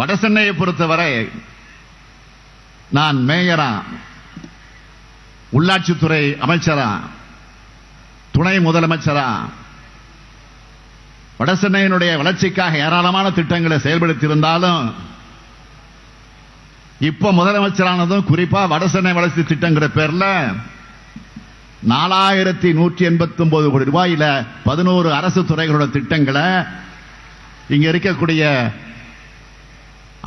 வடசென்னையை பொறுத்தவரை நான் மேயரா, உள்ளாட்சித்துறை அமைச்சரா, துணை முதலமைச்சரா, வடசென்னையினுடைய வளர்ச்சிக்காக ஏராளமான திட்டங்களை செயல்படுத்தி இருந்தாலும் இப்ப முதலமைச்சரானதும் குறிப்பா வடசென்னை வளர்ச்சி திட்டங்கிற பேர்ல 4189 கோடி ரூபாயில 11 அரசு துறைகளோட திட்டங்களை இங்க இருக்கக்கூடிய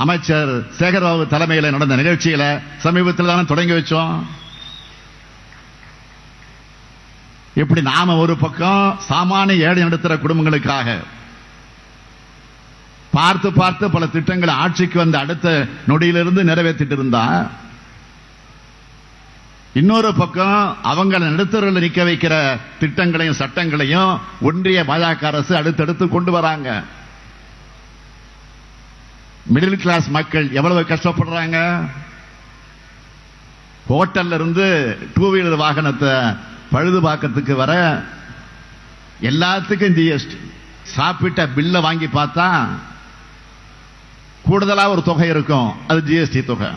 அமைச்சர் சேகர்பாபு தலைமையில் நடந்த நிகழ்ச்சியில சமீபத்தில் தானே தொடங்கி வச்சோம். இப்படி நாம ஒரு பக்கம் சாமானிய ஏழை நடுத்தர குடும்பங்களுக்காக பார்த்து பார்த்து பல திட்டங்களை ஆட்சிக்கு வந்த அடுத்த நொடியிலிருந்து நிறைவேற்றிட்டு இருந்தா, இன்னொரு பக்கம் அவங்களை நடுத்தரில் நிக்க வைக்கிற திட்டங்களையும் சட்டங்களையும் ஒன்றிய பாஜக அரசு அடுத்தடுத்து கொண்டு வராங்க. மிடில் கிளாஸ் மக்கள் எவ்வளவு கஷ்டப்படுறாங்க. ஹோட்டல்ல இருந்து 2 வீலர் வாகனத்தை பழுது பார்க்கறதுக்கு வர எல்லாத்துக்கும் ஜிஎஸ்டி. சாப்பிட்ட பில்ல வாங்கி பார்த்தா கூடுதலா ஒரு தொகை இருக்கும், அது ஜிஎஸ்டி தொகை.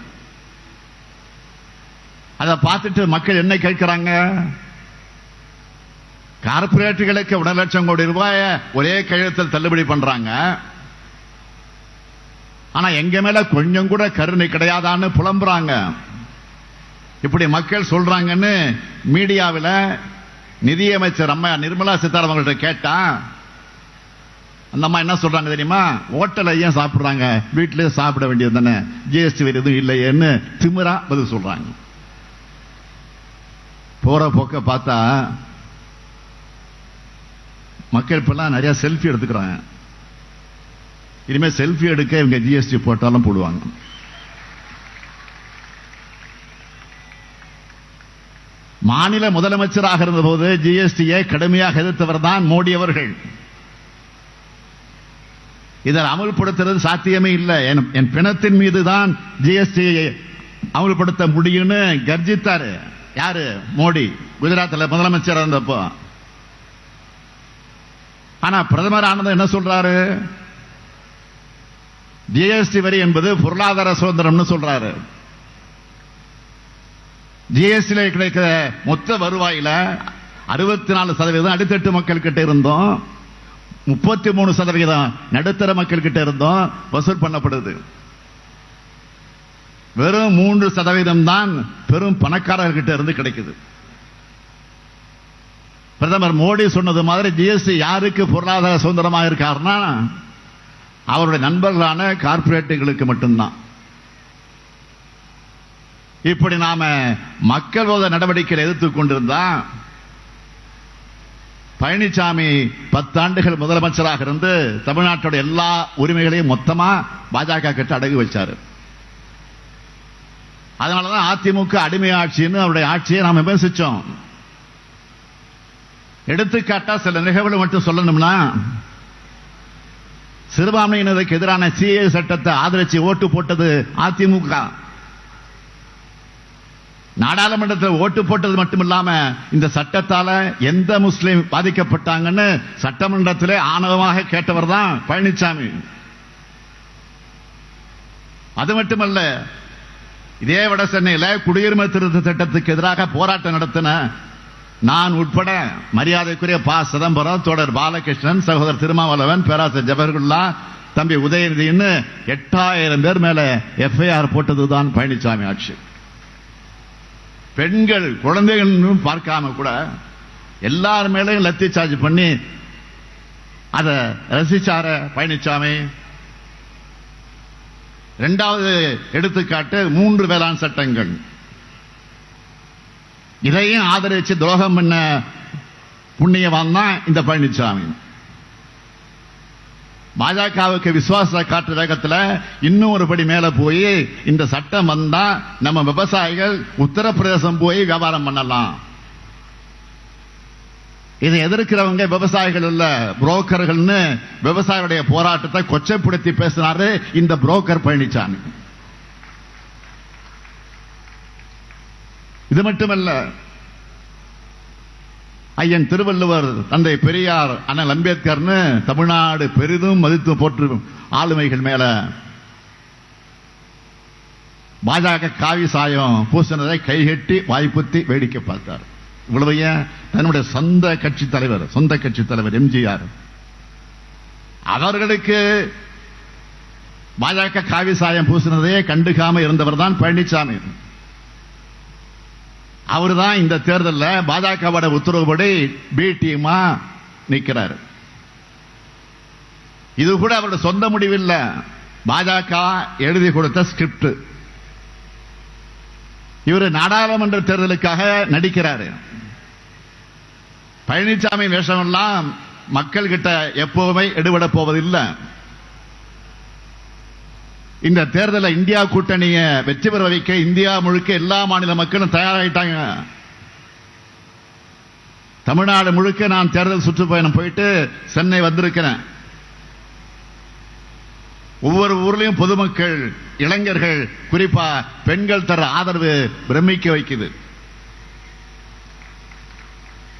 அதை பார்த்துட்டு மக்கள் என்ன கேட்கிறாங்க? கார்பரேட்டுகளுக்கு 1 லட்சம் கோடி ரூபாய் ஒரே கையெழுத்தில் தள்ளுபடி பண்றாங்க. ஆனா எங்க மேல கொஞ்சம் கூட கருணை கிடையாதான்னு புலம்புறாங்க. இப்படி மக்கள் சொல்றாங்கன்னு மீடியாவில் நிதியமைச்சர் அம்மா நிர்மலா சீதாராமன் அவங்கள்ட்ட கேட்டா, அந்த அம்மா என்ன சொல்றாங்க தெரியுமா? ஹோட்டல ஏன் சாப்பிடுறாங்க, வீட்டிலே சாப்பிட வேண்டியது தானே, ஜிஎஸ்டி எதுவும் இல்லையேன்னு திமிரா பதில் சொல்றாங்க. போற போக்க பார்த்தா மக்கள் இப்பெல்லாம் நிறைய செல்ஃபி எடுத்துக்கிறாங்க. இனிமே செல்ஃபி எடுக்க இவங்க ஜிஎஸ்டி போட்டாலும் போடுவாங்க. மாநில முதலமைச்சராக இருந்த போது ஜிஎஸ்டியை கடுமையாக எதிர்த்தவர் தான் மோடி அவர்கள். இதை அமல்படுத்துறது சாத்தியமே இல்லை, என் பிணத்தின் மீது தான் ஜிஎஸ்டியை அமல்படுத்த முடியும்னு கர்ஜித்தாரு. யாரு? மோடி, குஜராத்தில் முதலமைச்சர் இருந்தப்போ. ஆனா பிரதமர் ஆனது என்ன சொல்றாரு? ஜிஎஸ்டி வரி என்பது பொருளாதார சுதந்திரம் சொல்றாரு. ஜிஎஸ்டி கிடைக்கிற மொத்த வருவாயில 64% அடித்தட்டு மக்கள் கிட்ட இருந்தோம், 33% நடுத்தர மக்கள் கிட்ட இருந்தோம் வசூல் பண்ணப்படுது. வெறும் 3% தான் பெரும் பணக்காரர்கிட்ட இருந்து கிடைக்குது. பிரதமர் மோடி சொன்னது மாதிரி ஜிஎஸ்டி யாருக்கு பொருளாதார சுதந்திரமாக இருக்காருன்னா அவருடைய நண்பர்களான கார்பரேட்டுகளுக்கு மட்டும்தான். இப்படி நாம மக்கள் விரோத நடவடிக்கைகளை எதிர்த்துக் கொண்டிருந்தா, பழனிசாமி 10 ஆண்டுகள் முதலமைச்சராக இருந்து தமிழ்நாட்டோட எல்லா உரிமைகளையும் மொத்தமா பாஜக கிட்ட அடகு வச்சாரு. அதனாலதான் அதிமுக அடிமை ஆட்சின்னு அவருடைய ஆட்சியை நாம் விமர்சிச்சோம். எடுத்துக்காட்டா சில நிகழ்வுகளை மட்டும் சொல்லணும்னா, சிறுபான்மையினருக்கு எதிரான சிஏ சட்டத்தை ஆதரிச்சு ஓட்டு போட்டது அதிமுக. நாடாளுமன்றத்தில் ஓட்டு போட்டது மட்டுமில்லாம இந்த சட்டத்தால எந்த முஸ்லீம் பாதிக்கப்பட்டாங்கன்னு சட்டமன்றத்திலே ஆணவமாக கேட்டவர் தான் பழனிசாமி. அது மட்டுமல்ல, இதே வட சென்னையில் குடியுரிமை திருத்த சட்டத்துக்கு எதிராக போராட்டம் நடத்தின நான் உட்பட மரியாதைக்குரிய ப. சிதம்பரம், தோழர் பாலகிருஷ்ணன், சகோதரர் திருமாவளவன், பேராசிரியர் ஜவஹர்குல்லா, தம்பி உதயநிதினு 8000 பேர் மேல எஃப்ஐஆர் போட்டதுதான் பழனிசாமி ஆட்சி. பெண்கள் குழந்தைகள் பார்க்காம கூட எல்லார் மேலையும் லத்தி சார்ஜ் பண்ணி அத ரசிச்சார பழனிசாமி. 2வது எடுத்துக்காட்டு 3 வேளாண் சட்டங்கள். இதையும் ஆதரிச்சு துரோகம் பண்ண புண்ணியவான் தான் இந்த பழனிசாமி. பாஜகவுக்கு விசுவாச காற்று வேகத்தில் இன்னும் ஒரு படி மேல போய் இந்த சட்டம் வந்தா நம்ம விவசாயிகள் உத்தரப்பிரதேசம் போய் வியாபாரம் பண்ணலாம். இதை எதிர்க்கிறவங்க விவசாயிகள் இல்ல, புரோக்கர்கள்னு விவசாயிகளுடைய போராட்டத்தை கொச்சைப்படுத்தி பேசினாரு இந்த புரோக்கர் பழனிசாமி. இது மட்டுமல்ல, ஐயன் திருவள்ளுவர், தந்தை பெரியார், அண்ணல் அம்பேத்கர்னு தமிழ்நாடு பெரிதும் மதித்து போற்று ஆளுமைகள் மேல பாஜக காவி சாயம் பூசினதை கைகட்டி வாய்ப்புத்தி வேடிக்கை பார்த்தார். இவ்வளவு ஏன்? தன்னுடைய சொந்த கட்சி தலைவர் எம்ஜிஆர் அவர்களுக்கு பாஜக காவி சாயம் பூசினதையே கண்டுக்காம இருந்தவர் தான் பழனிசாமி. அவர்தான் இந்த தேர்தலில் பாஜகவோட உத்தரவுப்படி பி டீமா நிற்கிறார். இது கூட அவருடைய சொந்த முடிவில்லை, பாஜக எழுதி கொடுத்த ஸ்கிரிப்ட். இவர் நாடாளுமன்ற தேர்தலுக்காக நடிக்கிறாரு. பழனிசாமி வேஷம் எல்லாம் மக்கள் கிட்ட எப்பவுமே எடுபட போவதில்லை. இந்த தேர்தலில் இந்தியா கூட்டணியை வெற்றி பெற வைக்க இந்தியா முழுக்க எல்லா மாநில மக்களும் தயாராகிட்டாங்க. தமிழ்நாடு முழுக்க நான் தேர்தல் சுற்றுப்பயணம் போயிட்டு சென்னை வந்திருக்கிறேன். ஒவ்வொரு ஊர்லயும் பொதுமக்கள், இளைஞர்கள், குறிப்பா பெண்கள் தர ஆதரவு பிரமிக்க வைக்குது.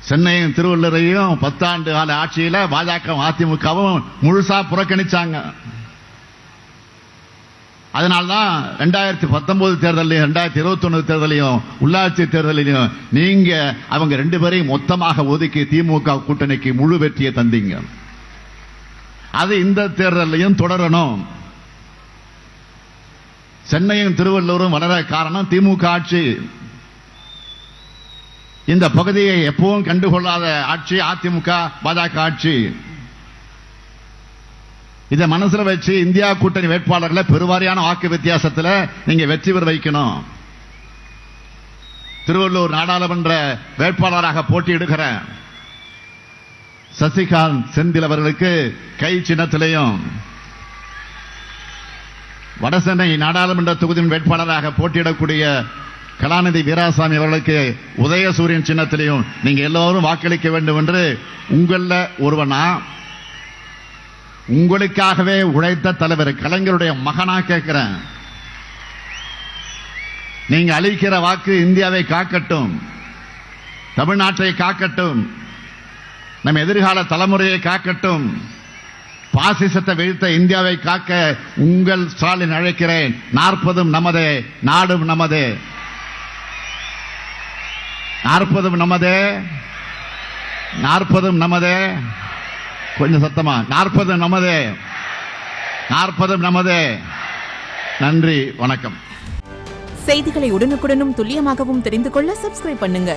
சென்னையும் திருவள்ளூரையும் 10 ஆண்டு கால ஆட்சியில பாஜக அதிமுகவும் முழுசா புறக்கணிச்சாங்க. அதனால்தான் 2019 தேர்தலையும் 2021 தேர்தலையும் உள்ளாட்சி தேர்தலையும் நீங்க அவங்க 2 பேரையும் மொத்தமாக ஒதுக்கி திமுக கூட்டணிக்கு முழு வெற்றியை தந்தீங்க. அது இந்த தேர்தலையும் தொடரணும். சென்னையும் திருவள்ளூரும் வளர காரணம் திமுக ஆட்சி. இந்த பகுதியை எப்பவும் கண்டுகொள்ளாத ஆட்சி அதிமுக பாஜக ஆட்சி. இதை மனசுல வச்சு இந்தியா கூட்டணி வேட்பாளர்களை பெருவாரியான வாக்கு வித்தியாசத்தில் நீங்க வெற்றி பெற வைக்கணும். திருவள்ளூர் நாடாளுமன்ற வேட்பாளராக போட்டியிடுகிற சசிகாந்த் செந்தில் அவர்களுக்கு கை சின்னத்திலையும், வடசென்னை நாடாளுமன்ற தொகுதியின் வேட்பாளராக போட்டியிடக்கூடிய கலாநிதி வீராசாமி அவர்களுக்கு உதயசூரியன் சின்னத்திலையும் நீங்க எல்லோரும் வாக்களிக்க வேண்டும் என்று உங்கள ஒருவனா, உங்களுக்காகவே உழைத்த தலைவர் கலைஞருடைய மகனா கேட்கிறேன். நீங்க அளிக்கிற வாக்கு இந்தியாவை காக்கட்டும், தமிழ்நாட்டை காக்கட்டும், நம் எதிர்கால தலைமுறையை காக்கட்டும், பாசிசத்தை வீழ்த்த இந்தியாவை காக்க உங்கள் ஸ்டாலின் அழைக்கிறேன். 40 நமதே, நாடும் நமதே. 40 நமதே, 40 நமதே. கொஞ்சம் சத்தமா 40 நமதே, 40 நமதே. நன்றி, வணக்கம். செய்திகளை உடனுக்குடனும் துல்லியமாகவும் தெரிந்து கொள்ள சப்ஸ்கிரைப் பண்ணுங்க.